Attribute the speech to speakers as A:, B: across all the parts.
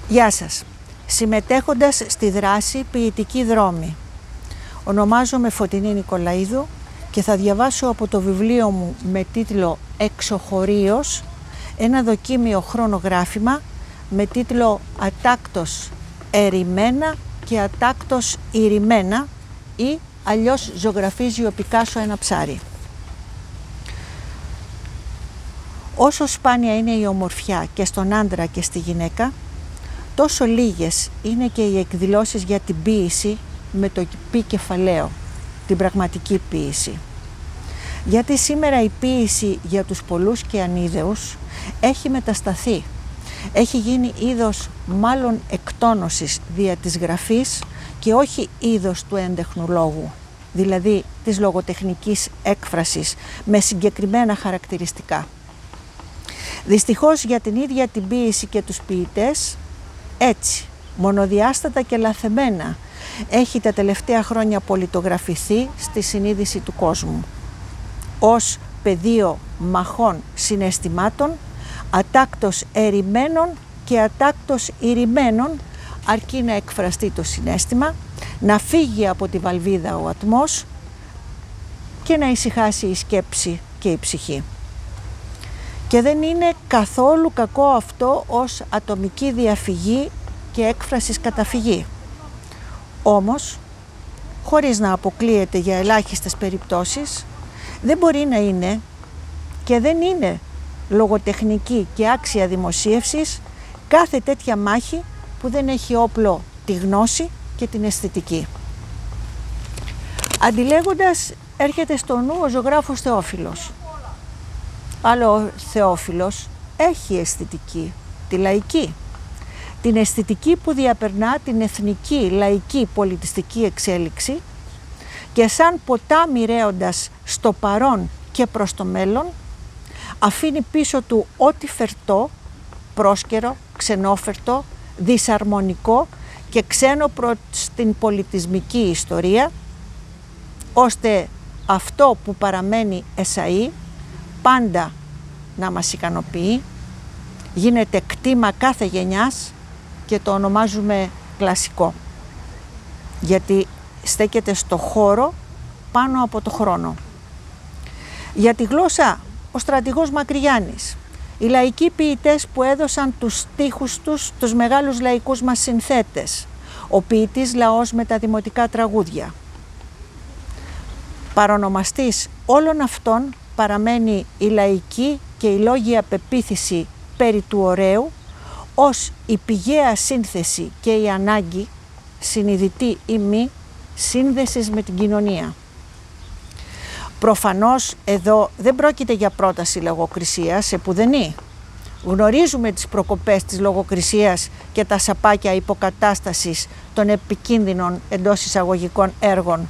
A: Γεια σας. Συμμετέχοντας στη δράση Ποιητική Δρόμη. Ονομάζομαι Φωτεινή Νικολαίδου και θα διαβάσω από το βιβλίο μου με τίτλο «Εξωχωρίος» ένα δοκίμιο χρονογράφημα με τίτλο «Ατάκτος ερημένα και ατάκτος ηρημένα» ή αλλιώς «Ζωγραφίζει ο Πικάσο ένα ψάρι». Όσο σπάνια είναι η ομορφιά και στον άντρα και στη γυναίκα, τόσο λίγες είναι και οι εκδηλώσεις για την ποίηση με το πι κεφαλαίο, την πραγματική ποίηση. Γιατί σήμερα η ποίηση για τους πολλούς και ανίδεους έχει μετασταθεί. Έχει γίνει είδος μάλλον εκτόνωσης δια της γραφής και όχι είδος του έντεχνου λόγου, δηλαδή της λογοτεχνικής έκφρασης με συγκεκριμένα χαρακτηριστικά. Δυστυχώς για την ίδια την ποίηση και τους ποιητές, έτσι, μονοδιάστατα και λαθεμένα, έχει τα τελευταία χρόνια πολιτογραφηθεί στη συνείδηση του κόσμου. Ως πεδίο μαχών συναισθημάτων, ατάκτος ερημένων και ατάκτος ηρημένων, αρκεί να εκφραστεί το συναίσθημα, να φύγει από τη βαλβίδα ο ατμός και να ησυχάσει η σκέψη και η ψυχή. Και δεν είναι καθόλου κακό αυτό ως ατομική διαφυγή και έκφρασης καταφυγή. Όμως, χωρίς να αποκλείεται για ελάχιστες περιπτώσεις, δεν μπορεί να είναι και δεν είναι λογοτεχνική και άξια δημοσίευσης κάθε τέτοια μάχη που δεν έχει όπλο τη γνώση και την αισθητική. Αντιλέγοντας έρχεται στο νου ο ζωγράφος Θεόφιλος. Αλλά ο Θεόφιλος έχει αισθητική, τη λαϊκή. Την αισθητική που διαπερνά την εθνική, λαϊκή, πολιτιστική εξέλιξη και σαν ποτάμι ρέοντας στο παρόν και προς το μέλλον, αφήνει πίσω του ό,τι φερτό, πρόσκαιρο, ξενόφερτο, δυσαρμονικό και ξένο προς την πολιτισμική ιστορία, ώστε αυτό που παραμένει εσαΐ πάντα να μας ικανοποιεί, γίνεται κτήμα κάθε γενιάς και το ονομάζουμε κλασικό, γιατί στέκεται στο χώρο πάνω από το χρόνο. Για τη γλώσσα, ο στρατηγός Μακρυγιάννης, οι λαϊκοί ποιητές που έδωσαν τους στίχους τους τους μεγάλους λαϊκούς μας συνθέτες, ο ποιητής λαός με τα δημοτικά τραγούδια. Παρονομαστής όλων αυτών παραμένει η λαϊκή και η λόγια πεποίθηση περί του ωραίου ως η πηγαία σύνθεση και η ανάγκη, συνειδητή ή μη, σύνδεσης με την κοινωνία. Προφανώς εδώ δεν πρόκειται για πρόταση λογοκρισίας, επουδενή. Γνωρίζουμε τις προκοπές της λογοκρισίας και τα σαπάκια υποκατάστασης των επικίνδυνων εντός εισαγωγικών έργων.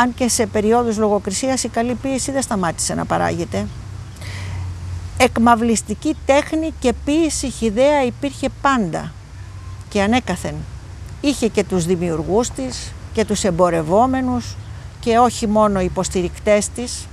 A: Αν και σε περιόδους λογοκρισίας η καλή ποίηση δεν σταμάτησε να παράγεται. Εκμαυλιστική τέχνη και ποίηση χυδαία υπήρχε πάντα και ανέκαθεν. Είχε και τους δημιουργούς της και τους εμπορευόμενους και όχι μόνο υποστηρικτές της.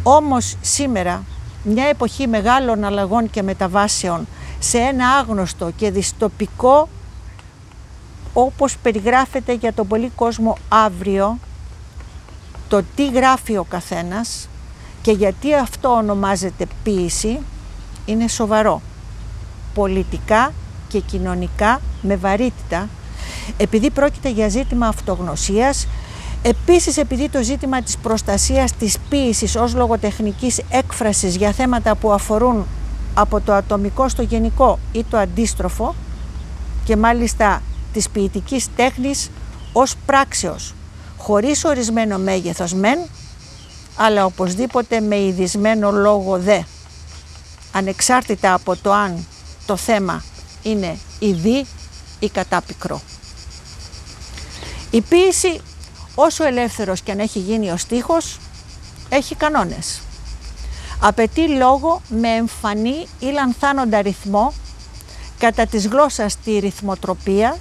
A: Όμως σήμερα, μια εποχή μεγάλων αλλαγών και μεταβάσεων σε ένα άγνωστο και δυστοπικό, όπως περιγράφεται για τον πολύ κόσμο αύριο, το τι γράφει ο καθένας και γιατί αυτό ονομάζεται ποίηση είναι σοβαρό, πολιτικά και κοινωνικά με βαρύτητα, επειδή πρόκειται για ζήτημα αυτογνωσίας, επίσης επειδή το ζήτημα της προστασίας της ποίησης ως λογοτεχνικής έκφρασης για θέματα που αφορούν από το ατομικό στο γενικό ή το αντίστροφο και μάλιστα της ποιητικής τέχνης ως πράξεως, χωρίς ορισμένο μέγεθος μεν, αλλά οπωσδήποτε με ειδισμένο λόγο δε, ανεξάρτητα από το αν το θέμα είναι ειδή ή κατάπικρο. Η ποίηση, όσο ελεύθερος και αν έχει γίνει ο στίχος, έχει κανόνες. Απαιτεί λόγο με εμφανή ή λανθάνοντα ρυθμό, κατά της γλώσσας τη ρυθμοτροπία,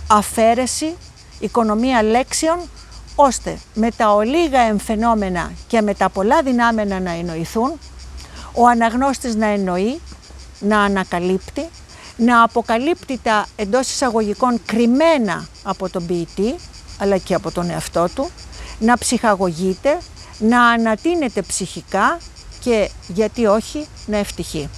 A: αφαίρεση, οικονομία λέξεων, ώστε με τα ολίγα εμφαινόμενα και με τα πολλά δυνάμενα να εννοηθούν, ο αναγνώστης να εννοεί, να ανακαλύπτει, να αποκαλύπτει τα εντός εισαγωγικών κρυμμένα από τον ποιητή, αλλά και από τον εαυτό του, να ψυχαγωγείται, να ανατείνεται ψυχικά και, γιατί όχι, να ευτυχεί.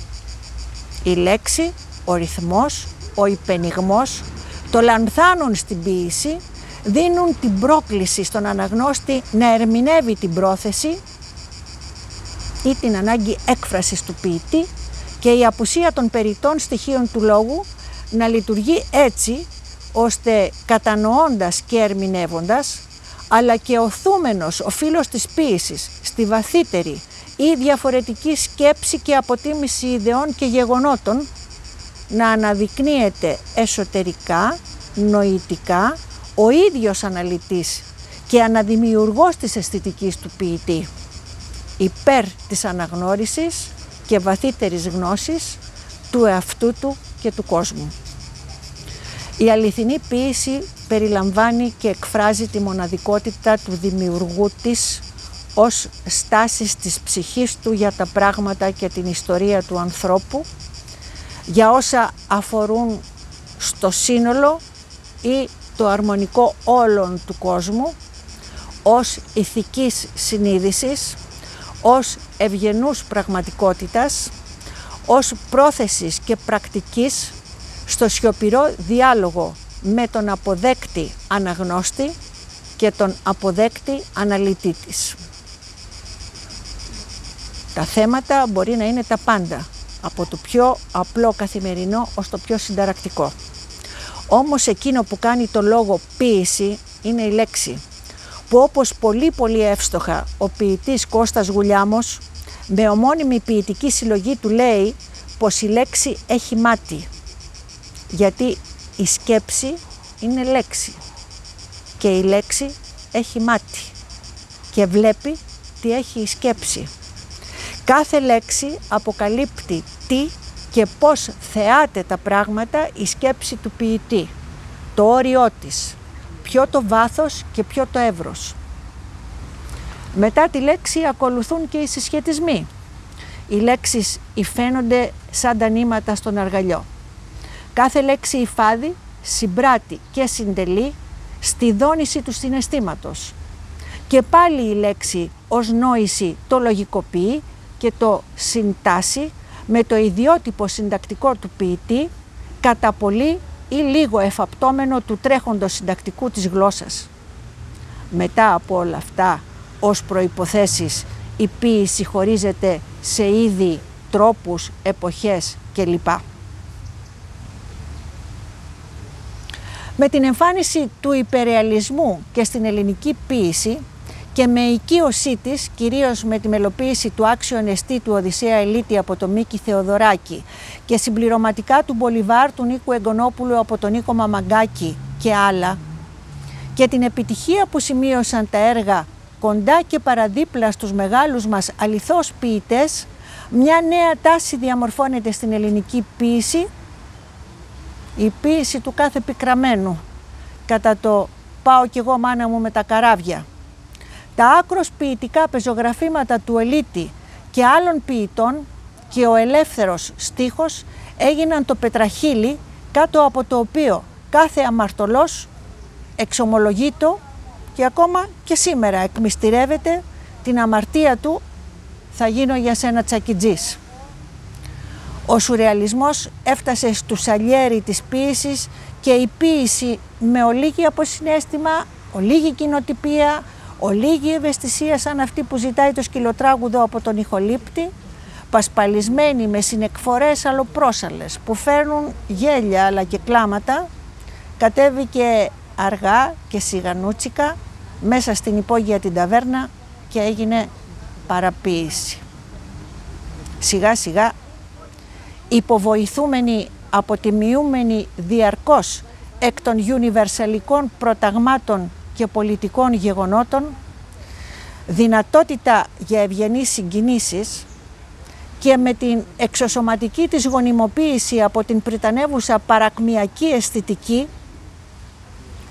A: Η λέξη, ο ρυθμός, ο υπενιγμός, το λανθάνουν στην ποίηση, δίνουν την πρόκληση στον αναγνώστη να ερμηνεύει την πρόθεση ή την ανάγκη έκφρασης του ποιητή και η απουσία των περιττών στοιχείων του λόγου να λειτουργεί έτσι ώστε κατανοώντας και ερμηνεύοντας, αλλά και οθούμενος ο φύλος της ποίησης στη βαθύτερη ή διαφορετική σκέψη και αποτίμηση ιδεών και γεγονότων, να αναδεικνύεται εσωτερικά, νοητικά, ο ίδιος αναλυτής και αναδημιουργός της αισθητικής του ποιητή, υπέρ της αναγνώρισης και βαθύτερης γνώσης του εαυτού του και του κόσμου. Η αληθινή ποίηση περιλαμβάνει και εκφράζει τη μοναδικότητα του δημιουργού της ως στάσης της ψυχής του για τα πράγματα και την ιστορία του ανθρώπου, για όσα αφορούν στο σύνολο ή το αρμονικό όλων του κόσμου, ως ηθικής συνείδησης, ως ευγενούς πραγματικότητας, ως πρόθεσης και πρακτικής στο σιωπηρό διάλογο με τον αποδέκτη αναγνώστη και τον αποδέκτη αναλυτή της. Τα θέματα μπορεί να είναι τα πάντα, από το πιο απλό καθημερινό ως το πιο συνταρακτικό. Όμως εκείνο που κάνει το λόγο ποίηση είναι η λέξη, που όπως πολύ εύστοχα ο ποιητής Κώστας Γουλιάμος με ομώνυμη ποιητική συλλογή του λέει πως η λέξη έχει μάτι, γιατί η σκέψη είναι λέξη και η λέξη έχει μάτι και βλέπει τι έχει η σκέψη. Κάθε λέξη αποκαλύπτει τι και πώς θεάται τα πράγματα η σκέψη του ποιητή, το όριό της, ποιο το βάθος και ποιο το εύρος. Μετά τη λέξη ακολουθούν και οι συσχετισμοί. Οι λέξεις υφαίνονται σαν τα νήματα στον αργαλιό. Κάθε λέξη υφάδει, συμπράττει και συντελεί στη δόνηση του συναισθήματος. Και πάλι η λέξη ως νόηση το λογικοποιεί και το συντάσσει με το ιδιότυπο συντακτικό του ποιητή, κατά πολύ ή λίγο εφαπτώμενο του τρέχοντος συντακτικού της γλώσσας. Μετά από όλα αυτά, ως προϋποθέσεις, η ποίηση χωρίζεται σε είδη, τρόπους, εποχές κλπ. Με την εμφάνιση του υπερρεαλισμού και στην ελληνική ποίηση και με οικείωσή της, κυρίως με τη μελοποίηση του άξιον εστί του Οδυσσέα Ελίτη από τον Μίκη Θεοδωράκη και συμπληρωματικά του Μπολιβάρ του Νίκου Εγκονόπουλου από τον Νίκο Μαμαγκάκη και άλλα, και την επιτυχία που σημείωσαν τα έργα κοντά και παραδίπλα στους μεγάλους μας αληθώς ποιητές, μια νέα τάση διαμορφώνεται στην ελληνική ποίηση, η ποίηση του κάθε πικραμένου, κατά το «πάω κι εγώ μάνα μου με τα καράβια». Τα άκρος ποιητικά πεζογραφήματα του Ελίτη και άλλων ποιητών και ο ελεύθερος στίχος έγιναν το πετραχύλι κάτω από το οποίο κάθε αμαρτωλός εξομολογείτο και ακόμα και σήμερα εκμυστηρεύεται την αμαρτία του «θα γίνω για σένα τσακιτζής». Ο σουρεαλισμός έφτασε στου Σαλιέρι της ποίησης και η ποίηση με ολίγη αποσυναίσθημα, ολίγη κοινοτυπία, ολίγη ευαισθησία σαν αυτή που ζητάει το σκυλοτράγουδο από τον ηχολήπτη, πασπαλισμένη με συνεκφορές αλλοπρόσαλλες που φέρνουν γέλια αλλά και κλάματα, κατέβηκε αργά και σιγανούτσικα μέσα στην υπόγεια την ταβέρνα και έγινε παραποίηση. Σιγά σιγά, υποβοηθούμενοι, αποτιμιούμενοι διαρκώς εκ των universαλικών προταγμάτων και πολιτικών γεγονότων, δυνατότητα για ευγενείς συγκινήσεις και με την εξωσωματική της γονιμοποίηση από την πριτανεύουσα παρακμιακή αισθητική,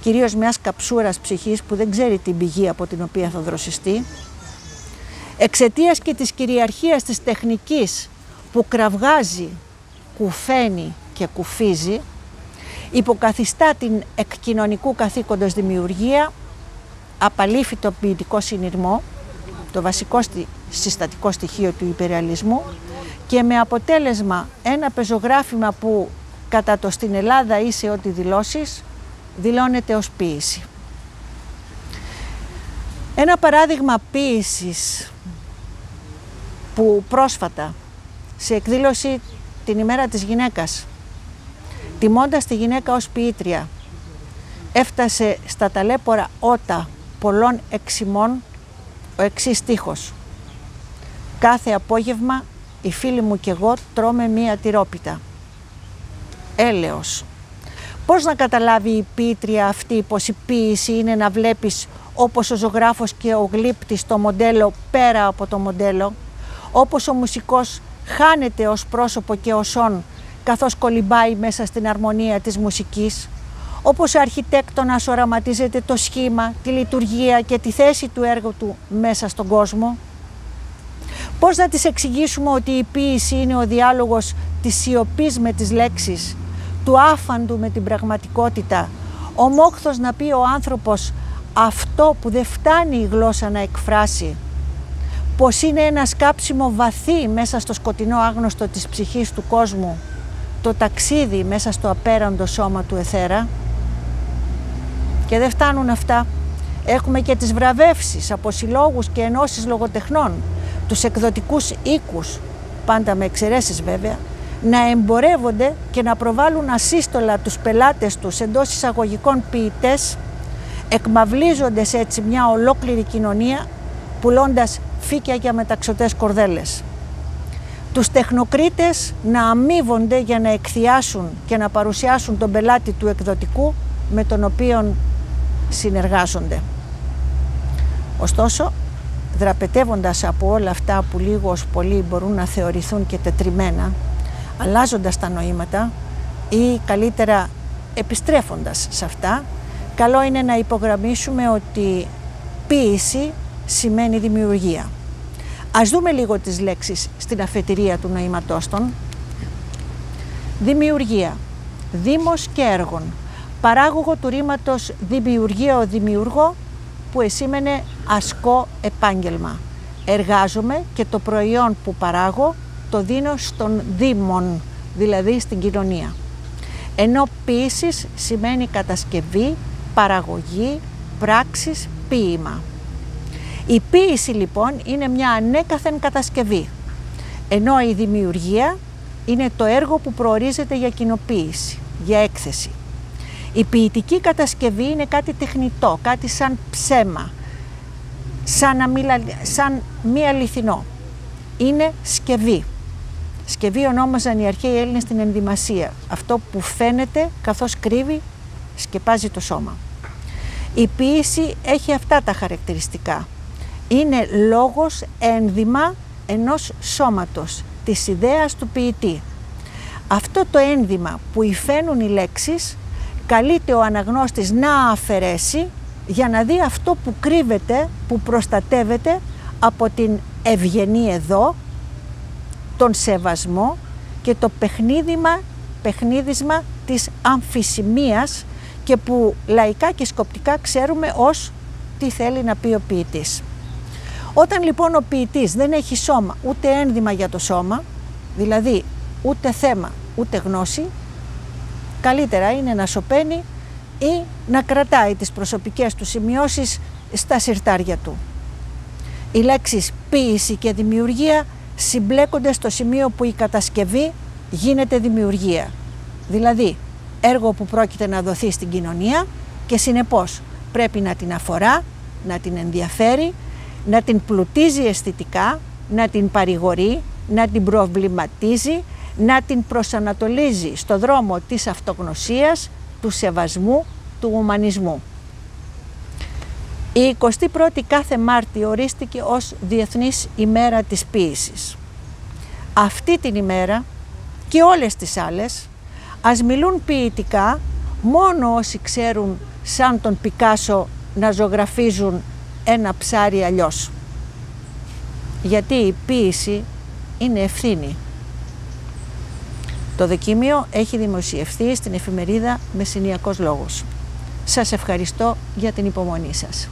A: κυρίως μιας καψούρας ψυχής που δεν ξέρει την πηγή από την οποία θα δροσιστεί, εξαιτίας και της κυριαρχίας της τεχνικής που κραυγάζει, κουφαίνει και κουφίζει, υποκαθιστά την εκκοινωνικού καθήκοντος δημιουργία, απαλήφει το ποιητικό συνειρμό, το βασικό συστατικό στοιχείο του υπερεαλισμού, και με αποτέλεσμα ένα πεζογράφημα που κατά το «στην Ελλάδα είσαι ό,τι δηλώσεις» δηλώνεται ως ποίηση. Ένα παράδειγμα ποίησης που πρόσφατα σε εκδήλωση την ημέρα της γυναίκας, τιμώντας τη γυναίκα ως ποιήτρια, έφτασε στα ταλέπορα ότα πολλών εξημών ο εξής στίχος: «Κάθε απόγευμα οι φίλοι μου κι εγώ τρώμε μία τυρόπιτα». Έλεος. Πώς να καταλάβει η ποιήτρια αυτή πως η ποίηση είναι να βλέπεις όπως ο ζωγράφος και ο γλύπτης το μοντέλο πέρα από το μοντέλο, όπως ο μουσικός χάνεται ως πρόσωπο και ως όν καθώς κολυμπάει μέσα στην αρμονία της μουσικής, όπως ο αρχιτέκτονας οραματίζεται το σχήμα, τη λειτουργία και τη θέση του έργου του μέσα στον κόσμο. Πώς να της εξηγήσουμε ότι η ποίηση είναι ο διάλογος της σιωπής με τις λέξεις, του άφαντου με την πραγματικότητα, ο μόχθος να πει ο άνθρωπος αυτό που δεν φτάνει η γλώσσα να εκφράσει, πως είναι ένα σκάψιμο βαθύ μέσα στο σκοτεινό άγνωστο της ψυχής του κόσμου, το ταξίδι μέσα στο απέραντο σώμα του αιθέρα. Και δεν φτάνουν αυτά. Έχουμε και τις βραβεύσεις από συλλόγους και ενώσεις λογοτεχνών, τους εκδοτικούς οίκους, πάντα με εξαιρέσεις βέβαια, να εμπορεύονται και να προβάλλουν ασύστολα τους πελάτες τους εντός εισαγωγικών ποιητές, εκμαυλίζοντας έτσι μια ολόκληρη κοινωνία, πουλώντας φύκια για μεταξωτές κορδέλες. Τους τεχνοκρίτες να αμείβονται για να εκθιάσουν και να παρουσιάσουν τον πελάτη του εκδοτικού με τον οποίον συνεργάζονται. Ωστόσο, δραπετεύοντας από όλα αυτά που λίγος πολύ μπορούν να θεωρηθούν και τετριμένα, αλλάζοντας τα νοήματα ή καλύτερα επιστρέφοντας σε αυτά, καλό είναι να υπογραμμίσουμε ότι ποίηση σημαίνει δημιουργία. Ας δούμε λίγο τις λέξεις στην αφετηρία του νοήματός των. Δημιουργία, δήμος και έργων. Παράγωγο του ρήματος δημιουργία, δημιουργώ, που εσήμενε ασκώ επάγγελμα. Εργάζομαι και το προϊόν που παράγω το δίνω στον δήμον, δηλαδή στην κοινωνία. Ενώ ποίησης σημαίνει κατασκευή, παραγωγή, πράξης, ποίημα. Η ποίηση λοιπόν είναι μια ανέκαθεν κατασκευή, ενώ η δημιουργία είναι το έργο που προορίζεται για κοινοποίηση, για έκθεση. Η κατασκευή είναι κάτι τεχνητό, κάτι σαν ψέμα, σαν μη αληθινό. Είναι σκευή. Σκευή ονόμαζαν οι αρχαίοι Έλληνες την ενδυμασία, αυτό που φαίνεται καθώς κρύβει, σκεπάζει το σώμα. Η ποίηση έχει αυτά τα χαρακτηριστικά. Είναι λόγος ένδυμα ενός σώματος, της ιδέας του ποιητή. Αυτό το ένδυμα που υφαίνουν οι λέξεις καλείται ο αναγνώστης να αφαιρέσει για να δει αυτό που κρύβεται, που προστατεύεται από την ευγενή εδώ, τον σεβασμό και το παιχνίδισμα της αμφισημίας και που λαϊκά και σκοπτικά ξέρουμε ως τι θέλει να πει ο ποιητής. Όταν λοιπόν ο ποιητής δεν έχει σώμα ούτε ένδυμα για το σώμα, δηλαδή ούτε θέμα ούτε γνώση, καλύτερα είναι να σωπαίνει ή να κρατάει τις προσωπικές του σημειώσεις στα συρτάρια του. Οι λέξεις ποίηση και δημιουργία συμπλέκονται στο σημείο που η κατασκευή γίνεται δημιουργία, δηλαδή έργο που πρόκειται να δοθεί στην κοινωνία και συνεπώς πρέπει να την αφορά, να την ενδιαφέρει, να την πλουτίζει αισθητικά, να την παρηγορεί, να την προβληματίζει, να την προσανατολίζει στο δρόμο της αυτογνωσίας, του σεβασμού, του ουμανισμού. Η 21η κάθε Μάρτη ορίστηκε ως Διεθνής ημέρα της ποίησης. Αυτή την ημέρα και όλες τις άλλες ας μιλούν ποιητικά μόνο όσοι ξέρουν σαν τον Πικάσο να ζωγραφίζουν ένα ψάρι αλλιώς. Γιατί η ποίηση είναι ευθύνη. Το δοκίμιο έχει δημοσιευθεί στην εφημερίδα Μεσσηνιακός Λόγος. Σας ευχαριστώ για την υπομονή σας.